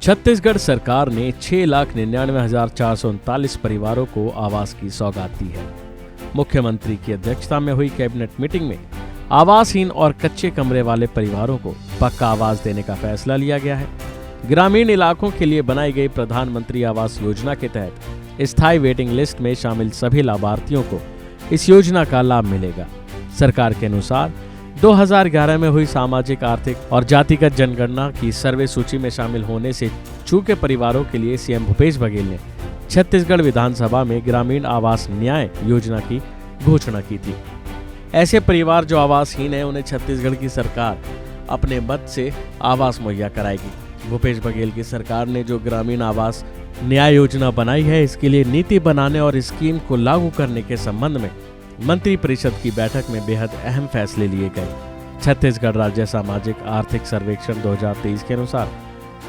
छत्तीसगढ़ सरकार ने 6,99,439 परिवारों को आवास की सौगात दी है। मुख्यमंत्री की अध्यक्षता में हुई कैबिनेट मीटिंग में आवासहीन और कच्चे कमरे वाले परिवारों को पक्का आवास देने का फैसला लिया गया है। ग्रामीण इलाकों के लिए बनाई गई प्रधानमंत्री आवास योजना के तहत स्थायी वेटिंग लिस्ट में शामिल सभी लाभार्थियों को इस योजना का लाभ मिलेगा। सरकार के अनुसार 2011 में हुई सामाजिक, आर्थिक और जातिगत जनगणना की सर्वे सूची में शामिल होने से चूके परिवारों के लिए सीएम भूपेश बघेल ने छत्तीसगढ़ विधानसभा में ग्रामीण आवास न्याय योजना की घोषणा की थी। ऐसे परिवार जो आवासहीन हैं, उन्हें छत्तीसगढ़ की सरकार अपने मद से आवास मुहैया कराएगी। भूपेश बघेल की सरकार ने जो ग्रामीण आवास न्याय योजना बनाई है, इसके लिए नीति बनाने और स्कीम को लागू करने के संबंध में मंत्री परिषद की बैठक में बेहद अहम फैसले लिए गए। छत्तीसगढ़ राज्य सामाजिक आर्थिक सर्वेक्षण 2023 के अनुसार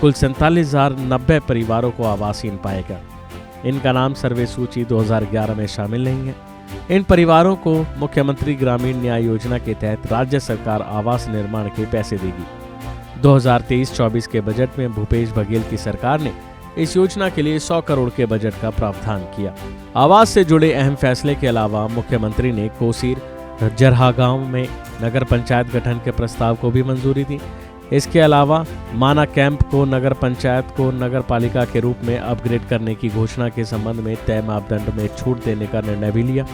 कुल 47,090 परिवारों को आवासहीन पाएगा। इनका नाम सर्वे सूची 2011 में शामिल नहीं है। इन परिवारों को मुख्यमंत्री ग्रामीण न्याय योजना के तहत राज्य सरकार आवास निर्माण के पैसे देगी। 2023-24 के बजट में भूपेश बघेल की सरकार ने इस योजना के लिए 100 करोड़ के बजट का प्रावधान किया। आवास से जुड़े अहम फैसले के अलावा मुख्यमंत्री ने कोसीर जरहा गांव में नगर पंचायत गठन के प्रस्ताव को भी मंजूरी दी। इसके अलावा माना कैंप को नगर पंचायत को नगर पालिका के रूप में अपग्रेड करने की घोषणा के संबंध में तय मापदंड में छूट देने का निर्णय भी लिया।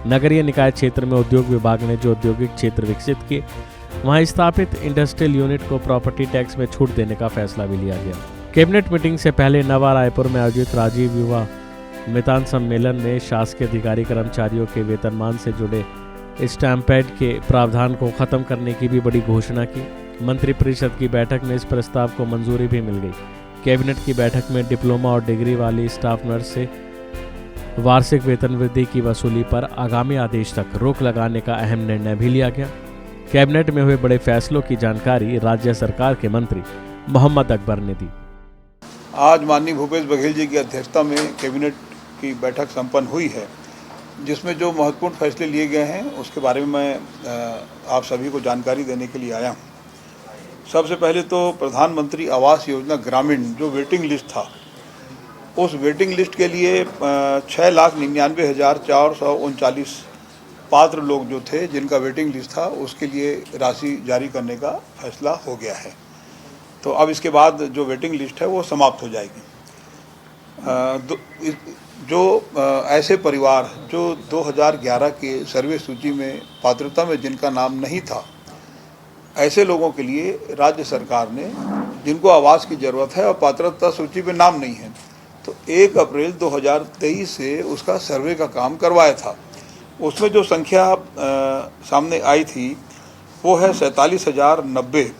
नगरीय निकाय क्षेत्र में उद्योग विभाग ने जो औद्योगिक क्षेत्र विकसित किए, वहां स्थापित इंडस्ट्रियल यूनिट को प्रॉपर्टी टैक्स में छूट देने का फैसला भी लिया गया। कैबिनेट मीटिंग से पहले नवा रायपुर में आयोजित राजीव युवा मितान सम्मेलन में शासकीय अधिकारी कर्मचारियों के वेतनमान से जुड़े स्टैम्पेड के प्रावधान को खत्म करने की भी बड़ी घोषणा की। मंत्री परिषद की बैठक में इस प्रस्ताव को मंजूरी भी मिल गई। कैबिनेट की बैठक में डिप्लोमा और डिग्री वाली स्टाफ नर्स से वार्षिक वेतन वृद्धि की वसूली पर आगामी आदेश तक रोक लगाने का अहम निर्णय भी लिया गया। कैबिनेट में हुए बड़े फैसलों की जानकारी राज्य सरकार के मंत्री मोहम्मद अकबर ने दी। आज माननीय भूपेश बघेल जी की अध्यक्षता में कैबिनेट की बैठक संपन्न हुई है, जिसमें जो महत्वपूर्ण फैसले लिए गए हैं उसके बारे में मैं आप सभी को जानकारी देने के लिए आया हूँ। सबसे पहले तो प्रधानमंत्री आवास योजना ग्रामीण जो वेटिंग लिस्ट था, उस वेटिंग लिस्ट के लिए 6,99,439 पात्र लोग जो थे, जिनका वेटिंग लिस्ट था, उसके लिए राशि जारी करने का फैसला हो गया है। तो अब इसके बाद जो वेटिंग लिस्ट है वो समाप्त हो जाएगी। ऐसे परिवार जो 2011 के सर्वे सूची में पात्रता में जिनका नाम नहीं था, ऐसे लोगों के लिए राज्य सरकार ने, जिनको आवास की ज़रूरत है और पात्रता सूची में नाम नहीं है, तो 1 अप्रैल 2023 से उसका सर्वे का काम करवाया था। उसमें जो संख्या सामने आई थी वो है 47,090।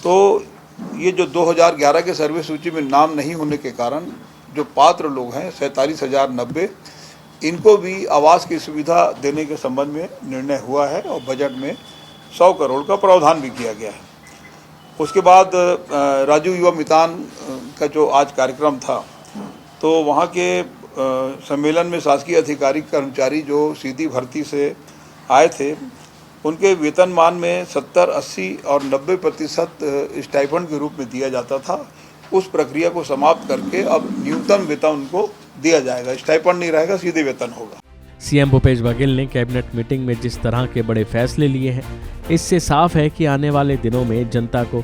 तो ये जो 2011 के सर्वे सूची में नाम नहीं होने के कारण जो पात्र लोग हैं 47,090, इनको भी आवास की सुविधा देने के संबंध में निर्णय हुआ है और बजट में 100 करोड़ का प्रावधान भी किया गया है। उसके बाद राजीव युवा मितान का जो आज कार्यक्रम था, तो वहाँ के सम्मेलन में शासकीय अधिकारी कर्मचारी जो सीधी भर्ती से आए थे, उनके वेतनमान में 70, 80 और 90% स्टाइपेंड के रूप में दिया जाता था। उस प्रक्रिया को समाप्त करके अब न्यूनतम वेतन उनको दिया जाएगा। स्टाइपेंड नहीं रहेगा, सीधे वेतन होगा। सीएम भूपेश बघेल ने कैबिनेट मीटिंग में जिस तरह के बड़े फैसले लिए हैं, इससे साफ है कि आने वाले दिनों में जनता को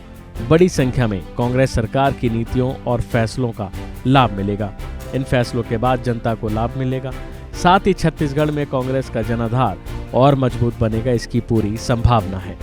बड़ी संख्या में कांग्रेस सरकार की नीतियों और फैसलों का लाभ मिलेगा। इन फैसलों के बाद जनता को लाभ मिलेगा, साथ ही छत्तीसगढ़ में कांग्रेस का जनाधार और मजबूत बनेगा, इसकी पूरी संभावना है।